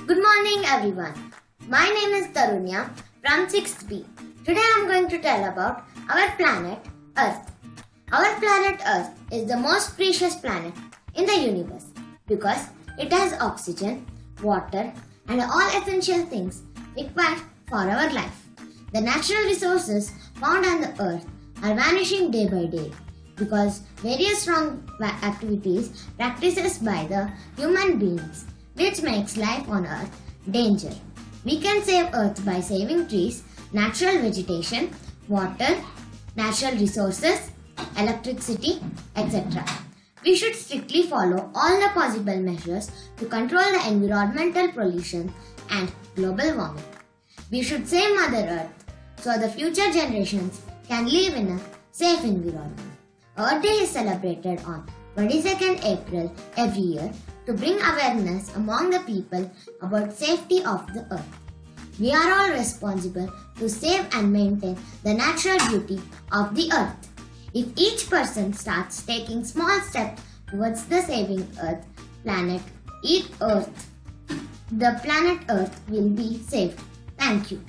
Good morning everyone. My name is Tarunya from 6th B. Today I am going to tell about our planet Earth. Our planet Earth is the most precious planet in the universe because it has oxygen, water and all essential things required for our life. The natural resources found on the Earth are vanishing day by day because various wrong activities practiced by the human beings, which makes life on Earth danger. We can save Earth by saving trees, natural vegetation, water, natural resources, electricity, etc. We should strictly follow all the possible measures to control the environmental pollution and global warming. We should save Mother Earth so the future generations can live in a safe environment. Earth Day is celebrated on 22nd April every year to bring awareness among the people about safety of the earth. We are all responsible to save and maintain the natural beauty of the earth. If each person starts taking small steps towards the saving earth, planet Earth, the planet Earth will be saved. Thank you.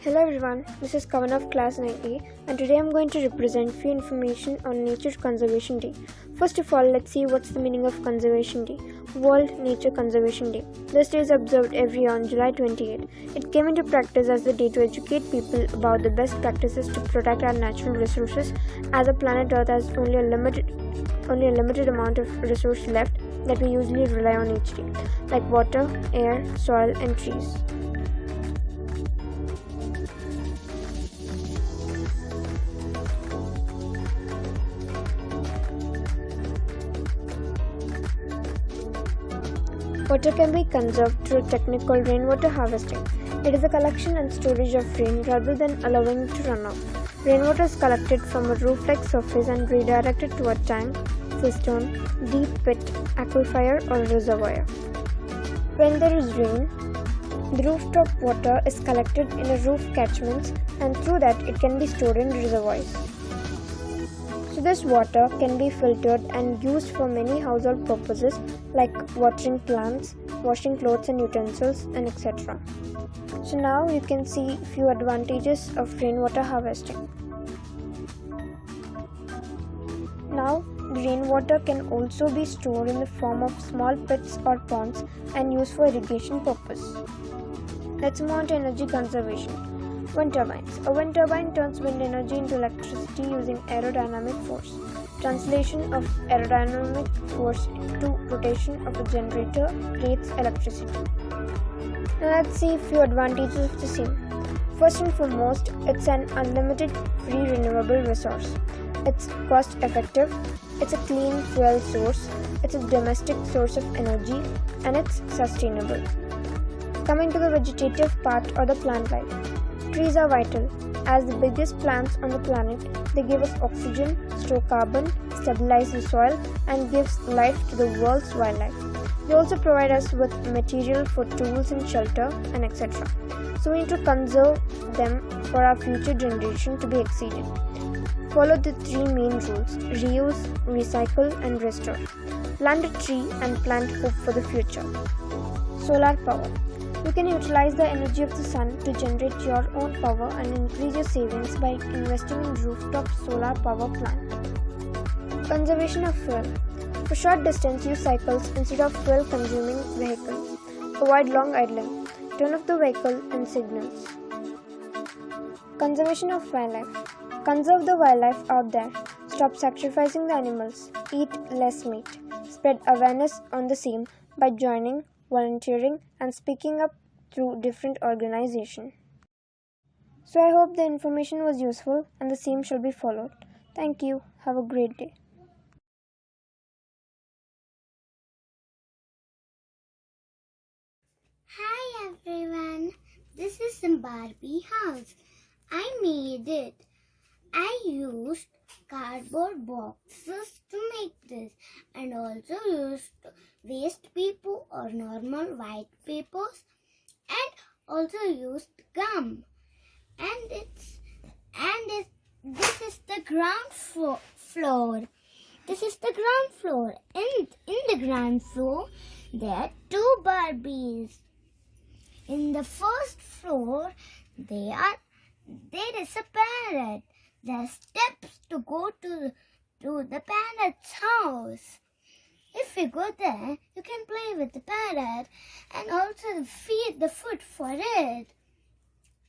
Hello everyone, this is Kavan of class 9A and today I'm going to represent few information on Nature Conservation Day. First of all, let's see what's the meaning of Conservation Day. World Nature Conservation Day. This day is observed every year on July 28. It came into practice as the day to educate people about the best practices to protect our natural resources, as the planet Earth has only a limited amount of resource left that we usually rely on each day, like water, air, soil and trees. Water can be conserved through a technique called rainwater harvesting. It is a collection and storage of rain rather than allowing it to run off. Rainwater is collected from a roof-like surface and redirected to a tank, cistern, deep pit, aquifer or reservoir. When there is rain, the rooftop water is collected in a roof catchments and through that it can be stored in reservoirs. So this water can be filtered and used for many household purposes like watering plants, washing clothes and utensils, and etc. So now you can see few advantages of rainwater harvesting. Now the rainwater can also be stored in the form of small pits or ponds and used for irrigation purpose. Let's move on to energy conservation. Wind turbines. A wind turbine turns wind energy into electricity using aerodynamic force. Translation of aerodynamic force to rotation of a generator creates electricity. Now let's see a few advantages of the same. First and foremost, it's an unlimited free renewable resource. It's cost effective, it's a clean fuel source, it's a domestic source of energy, and it's sustainable. Coming to the vegetative part or the plant life. Trees are vital. As the biggest plants on the planet, they give us oxygen, store carbon, stabilize the soil, and gives life to the world's wildlife. They also provide us with material for tools and shelter and etc. So we need to conserve them for our future generation to be exceeded. Follow the three main rules: reuse, recycle, and restore. Plant a tree and plant hope for the future. Solar power. You can utilize the energy of the sun to generate your own power and increase your savings by investing in rooftop solar power plant. Conservation of fuel. For short distance, use cycles instead of fuel-consuming vehicles. Avoid long idling. Turn off the vehicle and signals. Conservation of wildlife. Conserve the wildlife out there. Stop sacrificing the animals. Eat less meat. Spread awareness on the same by joining, volunteering and speaking up through different organizations. So I hope the information was useful and the same shall be followed. Thank you. Have a great day. Hi everyone, this is some Barbie house. I made it. I used cardboard boxes to make this and also used waste paper or normal white papers and also used gum. This is the ground floor. This is the ground floor. And in the ground floor, there are two Barbies. In the first floor, there is a parrot. There are steps to go to the parrot's house. If you go there, you can play with the parrot and also feed the food for it.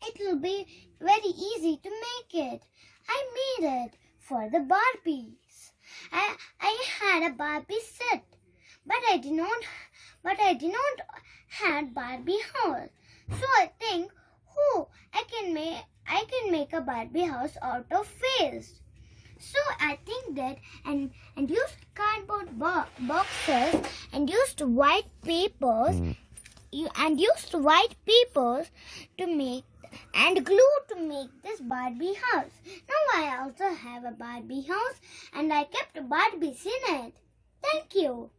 It will be very easy to make it. I made it for the Barbies. I had a Barbie set, but I did not have Barbie house. So I think, I can make a Barbie house out of waste. So I think that and used cardboard boxes and used white papers to make and glue to make this Barbie house. Now I also have a Barbie house and I kept Barbies in it. Thank you.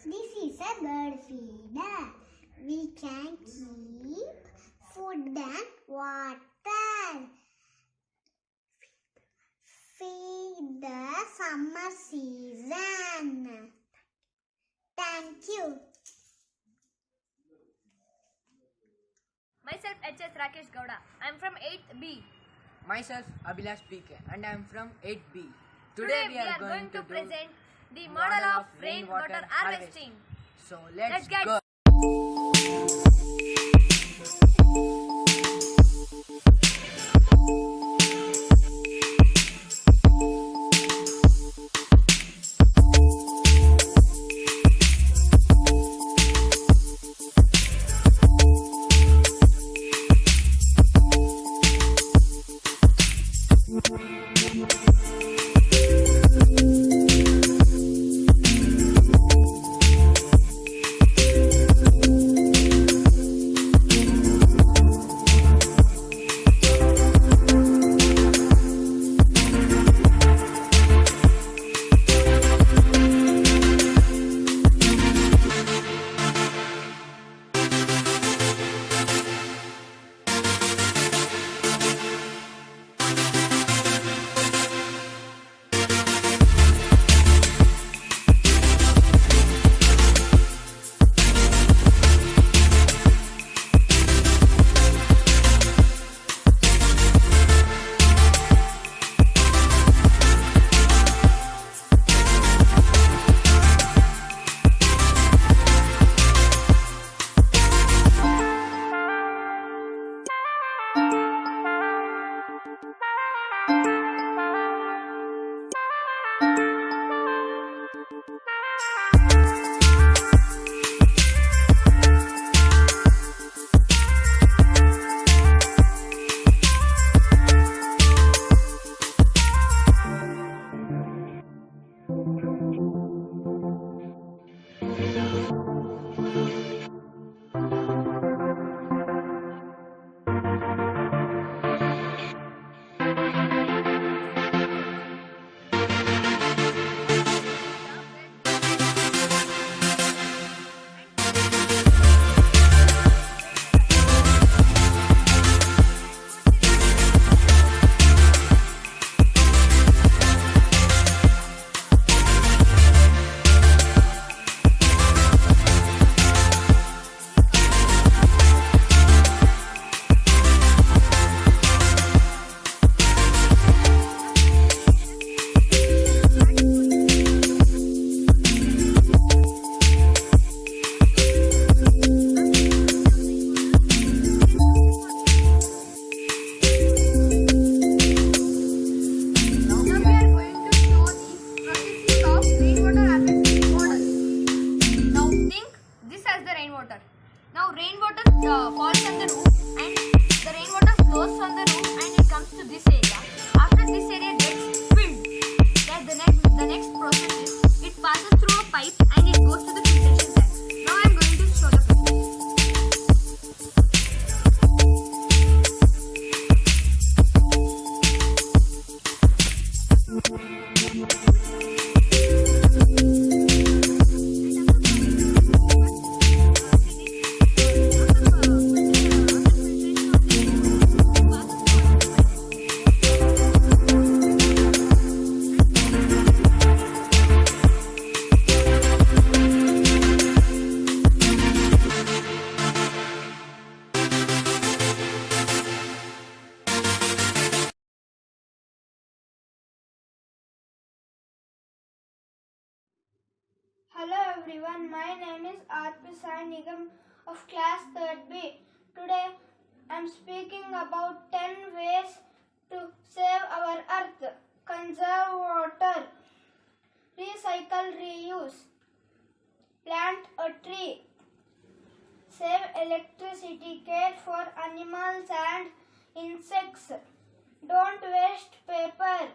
This is a bird feeder. We can keep food and water. Feed the summer season. Thank you. Myself HS Rakesh Gowda. I am from 8th B. Myself Abhilash PK and I am from 8B. Today we are going to present the model of rainwater harvesting. So let's get go. Now rainwater falls on the roof and the rainwater flows from the roof and it comes to this area. After this area gets filled, the next process is it passes through a pipe and it goes to the everyone, my name is R.P. Sai Nigam of class 3rd B. Today I am speaking about 10 ways to save our earth, conserve water, recycle, reuse, plant a tree, save electricity, care for animals and insects, don't waste paper,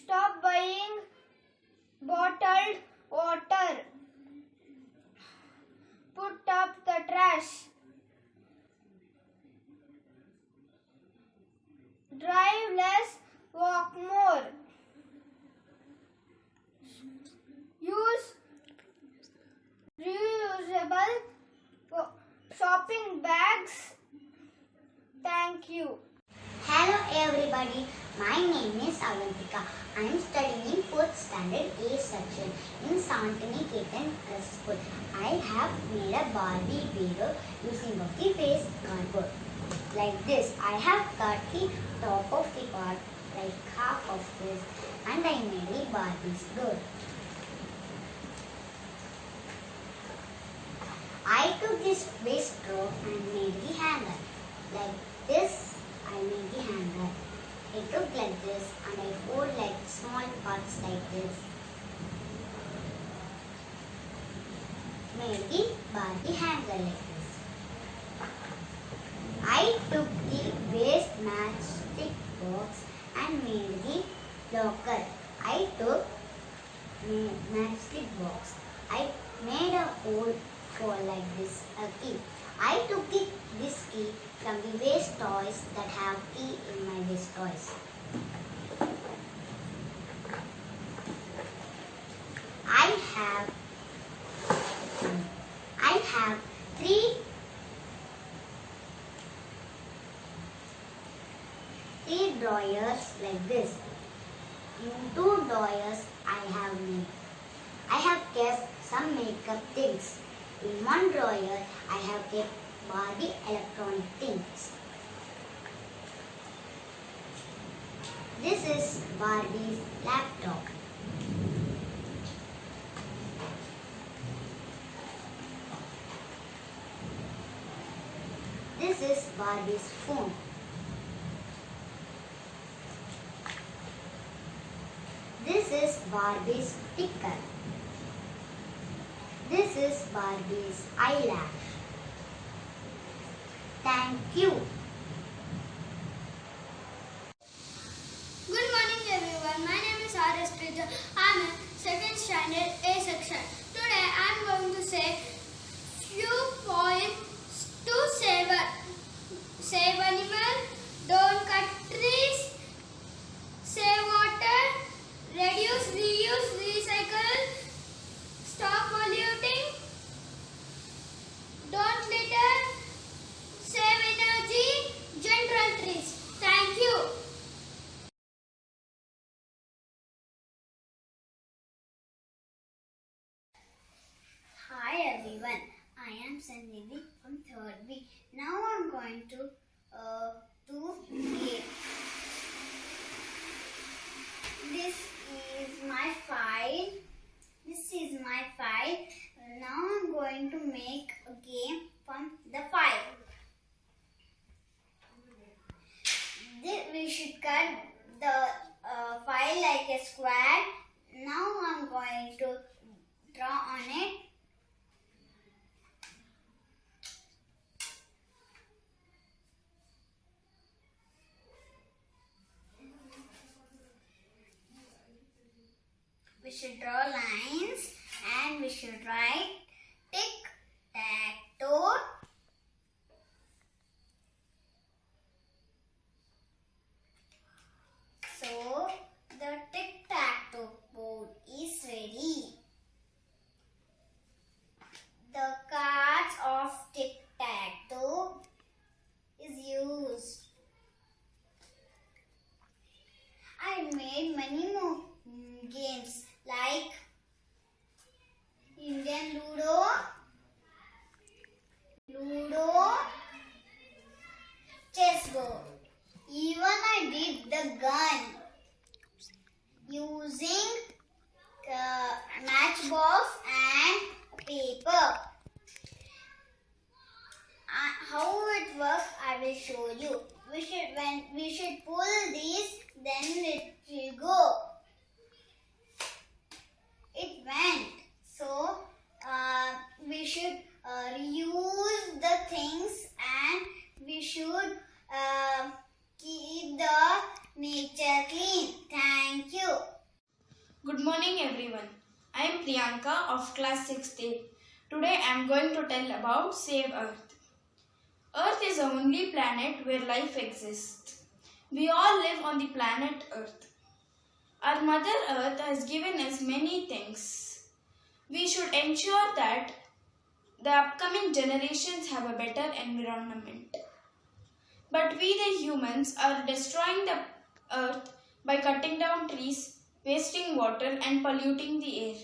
Stop buying bottled water. Put up the trash. Drive less, walk more. Use reusable shopping bags. Thank you. Hello everybody, my name is Avantika. I am studying in 4th standard A section in Santiniketan School. I have made a Barbie bearer using of the waste cardboard. Like this, I have cut the top of the part, like half of this, and I made a Barbie's door. I took this waste straw and made the hanger. Like this, I made the hanger. I took like this and I fold like small parts like this. Made the Barbie hanger like this. I took the waste matchstick box and made the locker. I took matchstick box. I made a hole for like this a key. I took this key from the waste toys that have key in my waste toys. I have three drawers like this. In 2 drawers I have kept some makeup things. In 1 drawer, I have kept Barbie electronic things. This is Barbie's laptop. This is Barbie's phone. This is Barbie's sticker. This is Barbie's eyelash. Thank you. Good morning everyone. My name is R.S. Prija. I am in 2nd standard A section. Today I am going to say few points to save animal, don't cut trees, save water, reduce, reuse, recycle, stop polluting, don't litter, save energy, general trees. Thank you. Hi everyone, I am Sanidhi from 3rd B. Now I am going to do game. This is my file. Now I am going to make a game from the file. We should cut the file like a square. Now I am going to draw on it. We should draw lines and we should write tic-tac-toe. So the tic-tac-toe board is ready. The cards of tic-tac-toe is used. I made many more games like Indian Ludo. box and paper. How it works, I will show you. We should pull these, then it will go. It went. So we should reuse the things, and we should keep the nature clean. Thank you. Good morning everyone. I am Priyanka of class 6th. Today I am going to tell about Save Earth. Earth is the only planet where life exists. We all live on the planet Earth. Our Mother Earth has given us many things. We should ensure that the upcoming generations have a better environment. But we the humans are destroying the earth by cutting down trees, wasting water and polluting the air.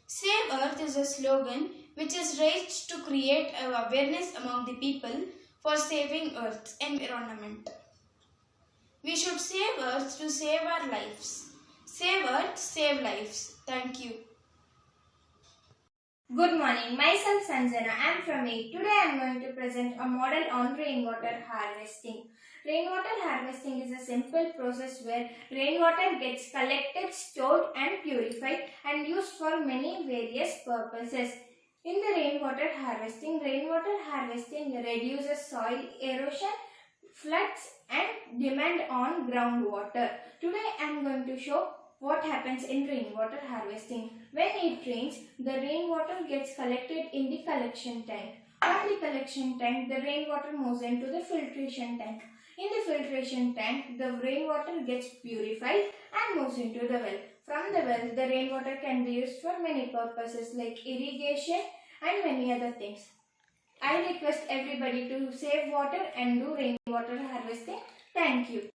Save Earth is a slogan which is raised to create awareness among the people for saving Earth's environment. We should save Earth to save our lives. Save Earth, save lives. Thank you. Good morning, myself Sanjana. I am from 8. Today I am going to present a model on rainwater harvesting. Rainwater harvesting is a simple process where rainwater gets collected, stored and purified and used for many various purposes. In the rainwater harvesting reduces soil erosion, floods and demand on groundwater. Today I am going to show what happens in rainwater harvesting. When it rains, the rainwater gets collected in the collection tank. From the collection tank, the rainwater moves into the filtration tank. In the filtration tank, the rainwater gets purified and moves into the well. From the well, the rainwater can be used for many purposes like irrigation and many other things. I request everybody to save water and do rainwater harvesting. Thank you.